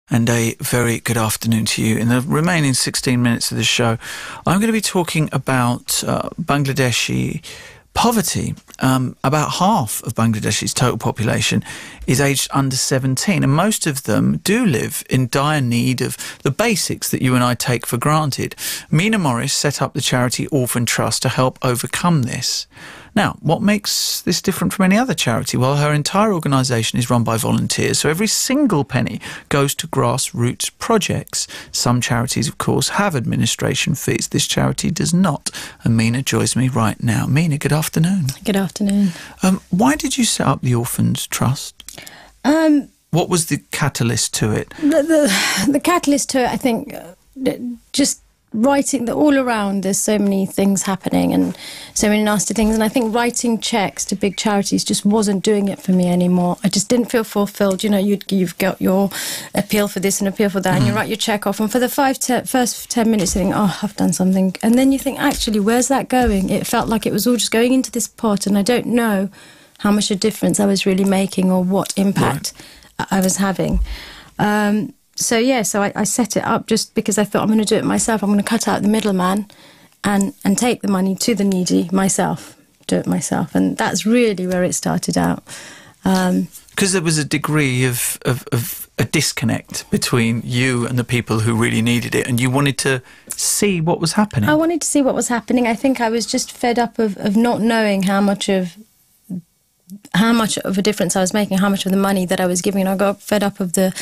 And a very good afternoon to you. In the remaining 16 minutes of the show, I'm going to be talking about Bangladeshi poverty. About half of Bangladesh's total population is aged under 17, and most of them do live in dire need of the basics that you and I take for granted. Mina Morris set up the charity Orphan Trust to help overcome this. Now, what makes this different from any other charity? Well, her entire organisation is run by volunteers, so every single penny goes to grassroots projects. Some charities, of course, have administration fees. This charity does not. And Mina joins me right now. Mina, good afternoon. Good afternoon. Why did you set up the Orphans Trust? What was the catalyst to it? The catalyst to it, I think, just writing that all around there's so many things happening and so many nasty things, and I think writing checks to big charities just wasn't doing it for me anymore. I just didn't feel fulfilled. You know, you've got your appeal for this and appeal for that, and you write your check off, and for the first 10 minutes you think, oh, I've done something, and then you think, actually, where's that going? It felt like it was all just going into this pot, and I don't know how much a difference I was really making or what impact I was having. So I set it up just because I thought, I'm going to do it myself. I'm going to cut out the middleman and take the money to the needy myself, do it myself. And that's really where it started out. Because there was a degree of a disconnect between you and the people who really needed it, and you wanted to see what was happening. I wanted to see what was happening. I think I was just fed up of not knowing how much of a difference I was making, how much of the money that I was giving. And I got fed up of the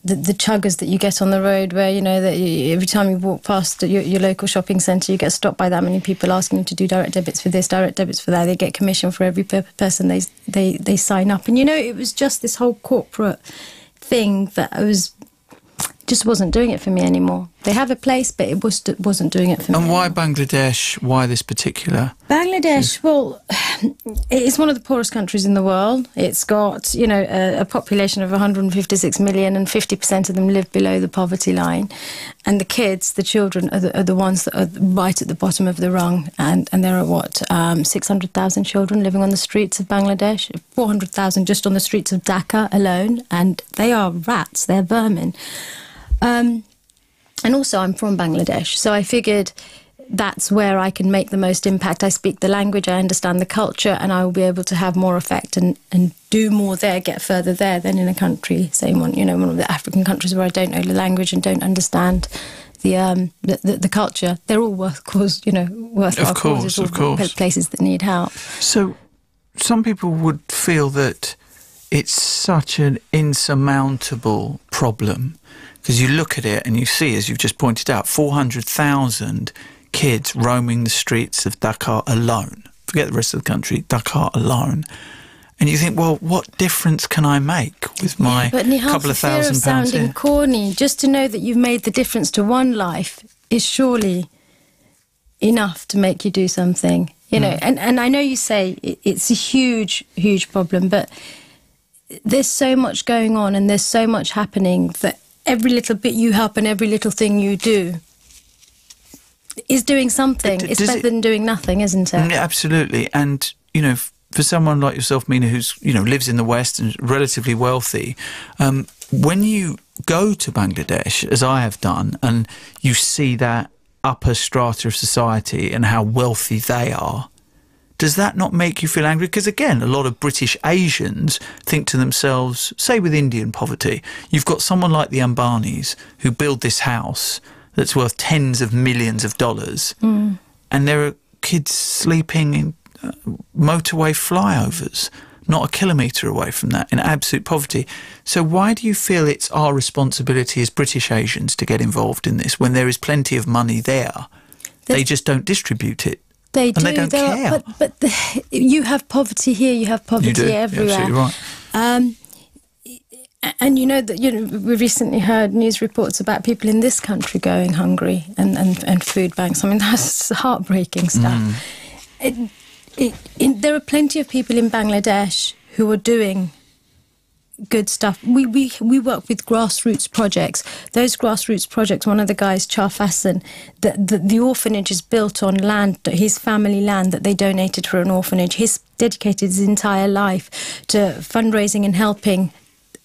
chuggers that you get on the road, where, you know, that every time you walk past your local shopping centre, you get stopped by that many people asking you to do direct debits for this, direct debits for that. They get commission for every person they sign up. And, you know, it was just this whole corporate thing that just wasn't doing it for me anymore. They have a place, but it wasn't doing it for me. And why Bangladesh? Why this particular? Bangladesh, well, it's one of the poorest countries in the world. It's got, you know, a population of 156 million, and 50% of them live below the poverty line. And the children are the ones that are right at the bottom of the rung. And there are, 600,000 children living on the streets of Bangladesh, 400,000 just on the streets of Dhaka alone. And they are rats, they're vermin. And also I'm from Bangladesh, so I figured that's where I can make the most impact. I speak the language, I understand the culture, and I will be able to have more effect and do more there, get further there than in a country, say one of the African countries where I don't know the language and don't understand the culture. They're all worthwhile causes, of course, places that need help. So some people would feel that it's such an insurmountable problem, because you look at it and you see, as you've just pointed out, 400,000 kids roaming the streets of Dhaka alone. Forget the rest of the country, Dhaka alone. And you think, well, what difference can I make with my couple of £1,000 sounding here? corny, just to know that you've made the difference to one life is surely enough to make you do something. You know, and I know you say it's a huge, huge problem, but there's so much going on and there's so much happening that every little bit you help and every little thing you do is doing something. It's better than doing nothing, isn't it? Absolutely. And, you know, for someone like yourself, Mina, who's, you know, lives in the West and relatively wealthy, when you go to Bangladesh, as I have done, and you see that upper strata of society and how wealthy they are, does that not make you feel angry? Because, again, a lot of British Asians think to themselves, say with Indian poverty, you've got someone like the Ambanis who build this house that's worth tens of millions of dollars, and there are kids sleeping in motorway flyovers, not a kilometre away from that, in absolute poverty. So why do you feel it's our responsibility as British Asians to get involved in this when there is plenty of money there? They just don't distribute it. They do. And they don't care. But you have poverty here, you have poverty everywhere. You're absolutely right. And you know that we recently heard news reports about people in this country going hungry and food banks. I mean, that's heartbreaking stuff. There are plenty of people in Bangladesh who are doing good stuff. We work with grassroots projects. Those grassroots projects, one of the guys, Charfasan, the orphanage is built on land, his family land that they donated for an orphanage. He's dedicated his entire life to fundraising and helping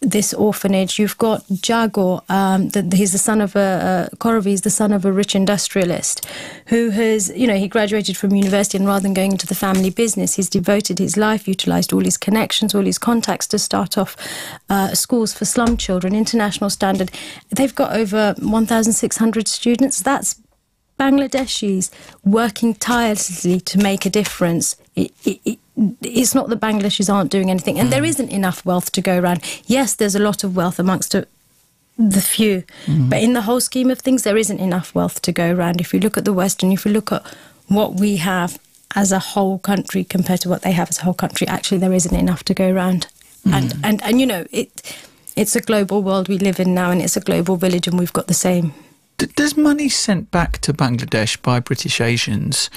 this orphanage. You've got Jagor, he's the son of Koravi, the son of a rich industrialist who has, he graduated from university, and rather than going into the family business, he's devoted his life, utilised all his connections, all his contacts to start off schools for slum children, international standard. They've got over 1,600 students. That's Bangladeshis working tirelessly to make a difference. It's not that Bangladeshis aren't doing anything, and there isn't enough wealth to go around. Yes, there's a lot of wealth amongst the few, but in the whole scheme of things, there isn't enough wealth to go around. If you look at the West, and if you look at what we have as a whole country compared to what they have as a whole country, actually there isn't enough to go around. And it's a global world we live in now, and it's a global village, and we've got the same. Does money sent back to Bangladesh by British Asians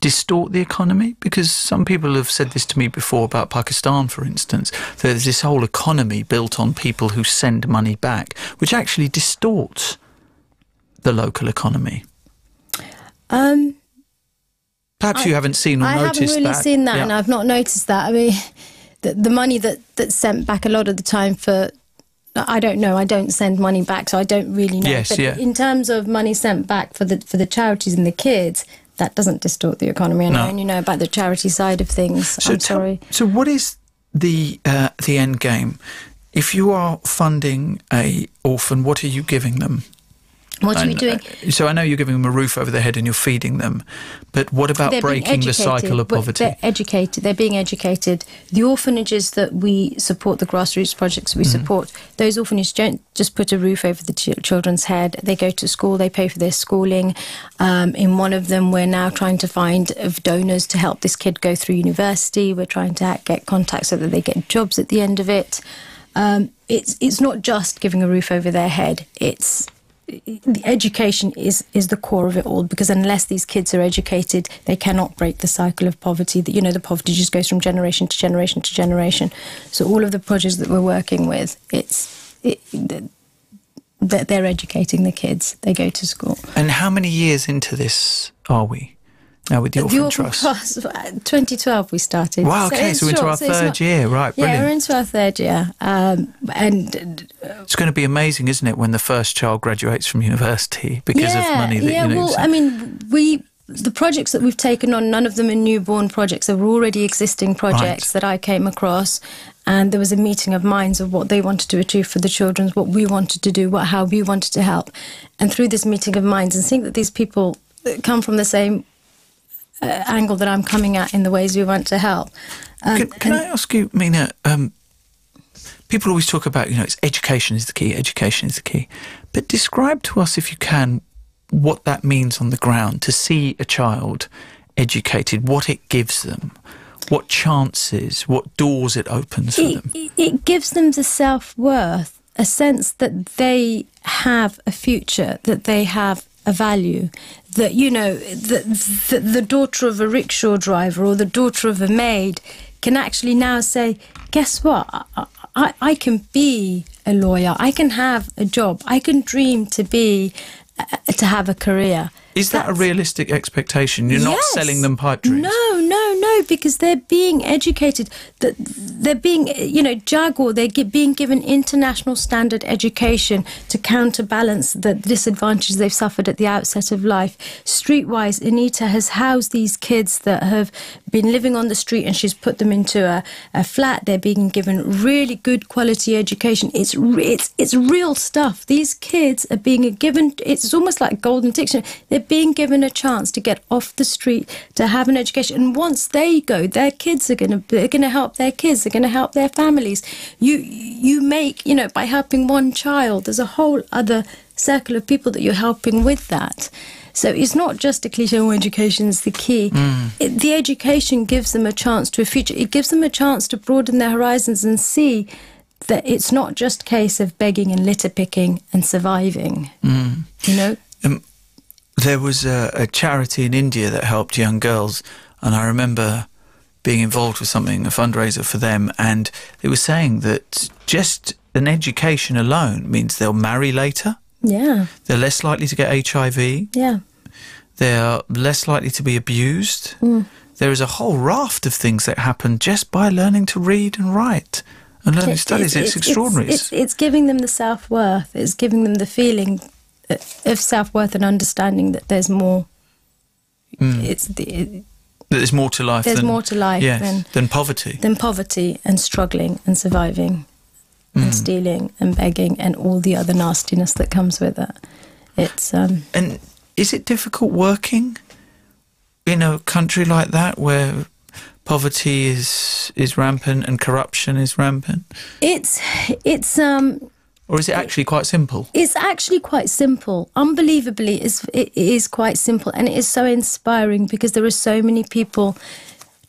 distort the economy? Because some people have said this to me before about Pakistan, for instance. There's this whole economy built on people who send money back, which actually distorts the local economy. Perhaps you haven't seen or noticed that. I haven't really seen that, and I've not noticed that. I mean, the money that's sent back a lot of the time for... I don't know. I don't send money back, so I don't really know. Yes, but yeah. In terms of money sent back for the charities and the kids, that doesn't distort the economy. And I only know about the charity side of things. I'm sorry. So what is the end game? If you are funding a orphan, what are you giving them? What are we doing? So I know you're giving them a roof over their head and you're feeding them, but what about breaking the cycle of poverty? They're educated. They're being educated. The orphanages that we support, the grassroots projects we support, those orphanages don't just put a roof over the children's head. They go to school. They pay for their schooling. In one of them, we're now trying to find donors to help this kid go through university. We're trying to get contacts so that they get jobs at the end of it. It's not just giving a roof over their head. The education is the core of it all, because unless these kids are educated, they cannot break the cycle of poverty. The poverty just goes from generation to generation to generation. So all of the projects that we're working with, they're educating the kids. They go to school. And how many years into this are we now with the Orphan Trust? 2012 we started. Wow, okay, so we're into our third year, right, brilliant. Yeah, we're into our third year. And it's going to be amazing, isn't it, when the first child graduates from university because of money that I mean, the projects that we've taken on, none of them are newborn projects. They were already existing projects that I came across, and there was a meeting of minds of what they wanted to achieve for the children, what we wanted to do, how we wanted to help. And through this meeting of minds, and seeing that these people come from the same angle that I'm coming at in the ways we want to help. Can I ask you, Mina, people always talk about, it's education is the key. But describe to us, if you can, what that means on the ground, to see a child educated, what it gives them, what chances, what doors it opens for them. It gives them the self-worth, a sense that they have a future, that they have a value, that, the daughter of a rickshaw driver or the daughter of a maid can actually now say, guess what? I can be a lawyer. I can have a job. I can dream to have a career. Is that a realistic expectation? You're not selling them pipe dreams? No, because they're being educated. They're being, Jaguar, they're being given international standard education to counterbalance the disadvantages they've suffered at the outset of life. Streetwise, Anita has housed these kids that have been living on the street, and she's put them into a flat. They're being given really good quality education. It's real stuff. These kids are being given, it's almost like golden dictionary. They're being given a chance to get off the street, to have an education. And once they go, their kids are going to help their kids. They're going to help their families. You make, by helping one child, there's a whole other circle of people that you're helping with that. So it's not just a cliche, education is the key. The education gives them a chance to a future. It gives them a chance to broaden their horizons and see that it's not just a case of begging and litter picking and surviving. There was a charity in India that helped young girls, and I remember being involved with something, a fundraiser for them, and they were saying that just an education alone means they'll marry later. Yeah. They're less likely to get HIV. Yeah. They're less likely to be abused. There is a whole raft of things that happen just by learning to read and write. and learning studies. It's extraordinary. It's giving them the self-worth. It's giving them the feeling of self-worth and understanding that there's more. There's more to life. There's more to life than poverty. Than poverty and struggling and surviving and stealing and begging and all the other nastiness that comes with it. It's And is it difficult working in a country like that where poverty is rampant and corruption is rampant? Or is it actually quite simple? It's actually quite simple. Unbelievably, it is quite simple, and it is so inspiring because there are so many people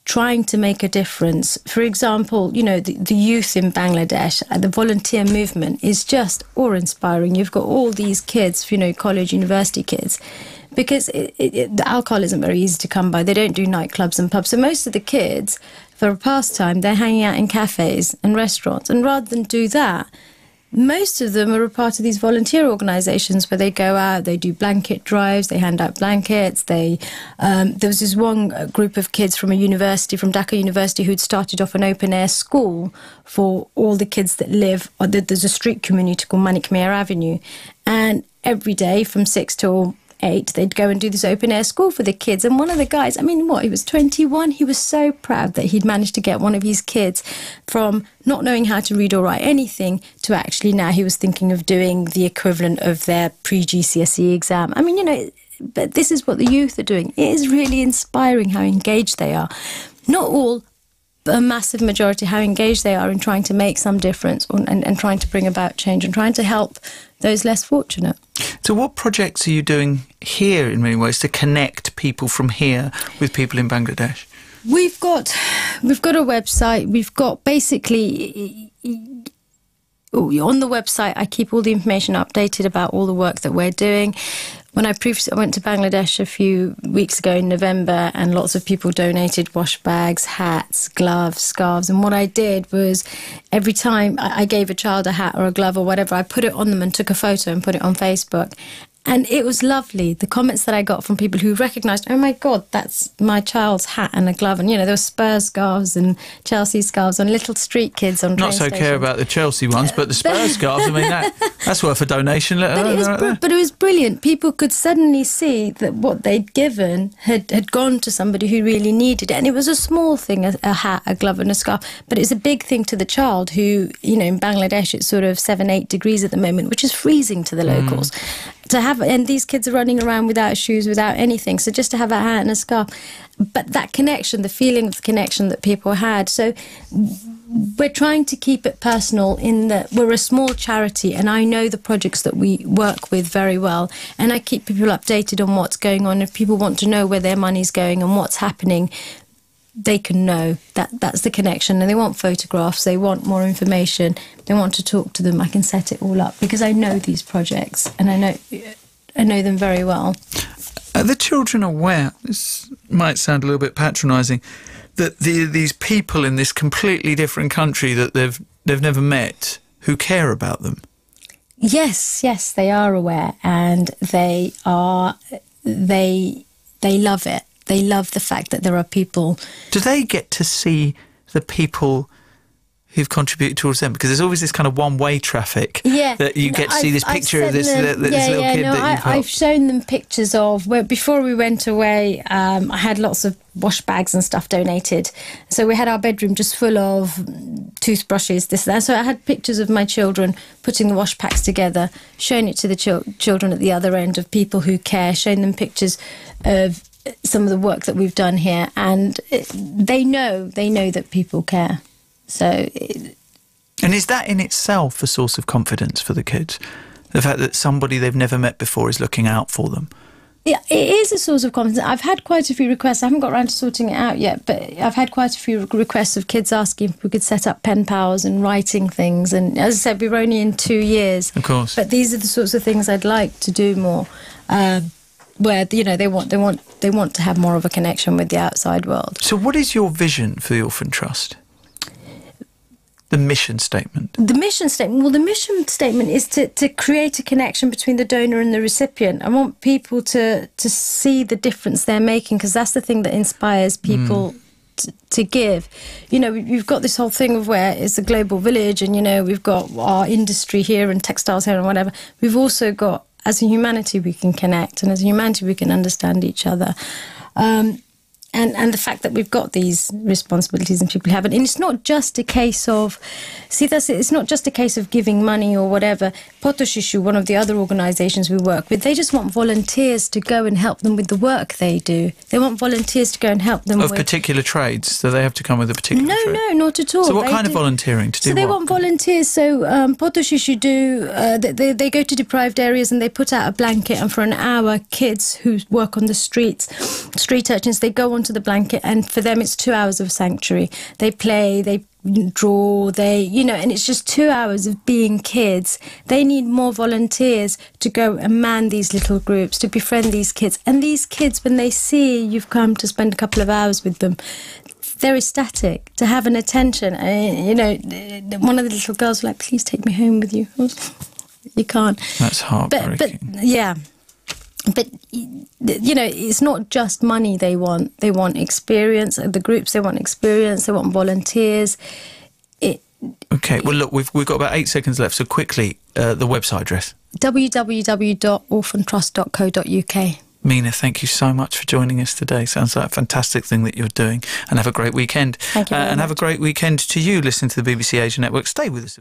trying to make a difference. For example, the youth in Bangladesh, the volunteer movement is just awe-inspiring. You've got all these kids, college, university kids, because the alcohol isn't very easy to come by. They don't do nightclubs and pubs. So most of the kids, for a pastime, they're hanging out in cafes and restaurants. And rather than do that, most of them are a part of these volunteer organisations where they go out, they do blanket drives, they hand out blankets. There was this one group of kids from Dhaka University, who'd started off an open-air school for all the kids that live. There's a street community called Manik Mir Avenue, and every day from 6 till 8, they'd go and do this open-air school for the kids. And one of the guys, he was 21, he was so proud that he'd managed to get one of his kids from not knowing how to read or write anything to actually now he was thinking of doing the equivalent of their pre-GCSE exam. But this is what the youth are doing. It is really inspiring how engaged they are. Not all, but a massive majority, how engaged they are in trying to make some difference and trying to bring about change and trying to help those less fortunate. So what projects are you doing here in many ways to connect people from here with people in Bangladesh? We've got a website. We've got basically on the website, I keep all the information updated about all the work that we're doing. When I went to Bangladesh a few weeks ago in November, and lots of people donated wash bags, hats, gloves, scarves. And what I did was every time I gave a child a hat or a glove or whatever, I put it on them and took a photo and put it on Facebook. And it was lovely. The comments that I got from people who recognised, oh my God, that's my child's hat and a glove. And, there were Spurs scarves and Chelsea scarves on little street kids on train stations. Not so care about the Chelsea ones, but the Spurs scarves, that's worth a donation. But it was brilliant. People could suddenly see that what they'd given had gone to somebody who really needed it. And it was a small thing, a hat, a glove and a scarf. But it's a big thing to the child who, in Bangladesh, it's sort of 7-8 degrees at the moment, which is freezing to the locals. And these kids are running around without shoes, without anything. So just to have a hat and a scarf. But that connection, the feeling of the connection that people had. So we're trying to keep it personal in that we're a small charity, and I know the projects that we work with very well. And I keep people updated on what's going on. If people want to know where their money's going and what's happening, they can know that's the connection. And they want photographs, they want more information, they want to talk to them. I can set it all up because I know these projects and I know them very well. Are the children aware, this might sound a little bit patronising, that these people in this completely different country that they've never met who care about them? Yes, they are aware, and they love it. They love the fact that there are people. Do they get to see the people who've contributed towards them? Because there's always this kind of one-way traffic that you get to see this picture of this little kid that you've helped. I've shown them pictures of where before we went away. I had lots of wash bags and stuff donated, so we had our bedroom just full of toothbrushes, this and that. So I had pictures of my children putting the wash packs together, showing it to the children at the other end of people who care, showing them pictures of some of the work that we've done here, and they know that people care. So, and is that in itself a source of confidence for the kids? The fact that somebody they've never met before is looking out for them? Yeah, it is a source of confidence. I've had quite a few requests. I haven't got around to sorting it out yet, but I've had quite a few requests of kids asking if we could set up pen pals and writing things. And as I said, we were only in 2 years. Of course. But these are the sorts of things I'd like to do more. Where they want to have more of a connection with the outside world. So, what is your vision for the Orphan Trust? The mission statement. The mission statement. Well, the mission statement is to create a connection between the donor and the recipient. I want people to see the difference they're making, because that's the thing that inspires people to give. You know, we've got this whole thing of where it's a global village, and, you know, we've got our industry here and textiles here and whatever. We've also got, as a humanity, we can connect, and as a humanity, we can understand each other. And the fact that we've got these responsibilities and people haven't. And it's not just a case of, it's not just a case of giving money or whatever. Potoshishu, one of the other organisations we work with, they just want volunteers to go and help them with the work they do. They want volunteers to go and help them with particular trades, so they have to come with a particular trade? No, not at all. So what kind of volunteering to do? So they want volunteers. So Potoshishu do, they go to deprived areas and they put out a blanket, and for an hour, kids who work on the streets, street urchins, they go onto the blanket, and for them it's 2 hours of sanctuary. They play, they draw, and it's just 2 hours of being kids. They need more volunteers to go and man these little groups, to befriend these kids. And these kids, when they see you've come to spend a couple of hours with them, they're ecstatic to have an attention. One of the little girls was like, please take me home with you. You can't. That's heartbreaking. But yeah. But, it's not just money they want. They want experience. The groups, they want experience. They want volunteers. Okay, well, look, we've got about 8 seconds left, so quickly, the website address. www.orphantrust.co.uk. Mina, thank you so much for joining us today. Sounds like a fantastic thing that you're doing. And have a great weekend. Thank you very much. And have a great weekend to you listening to the BBC Asia Network. Stay with us.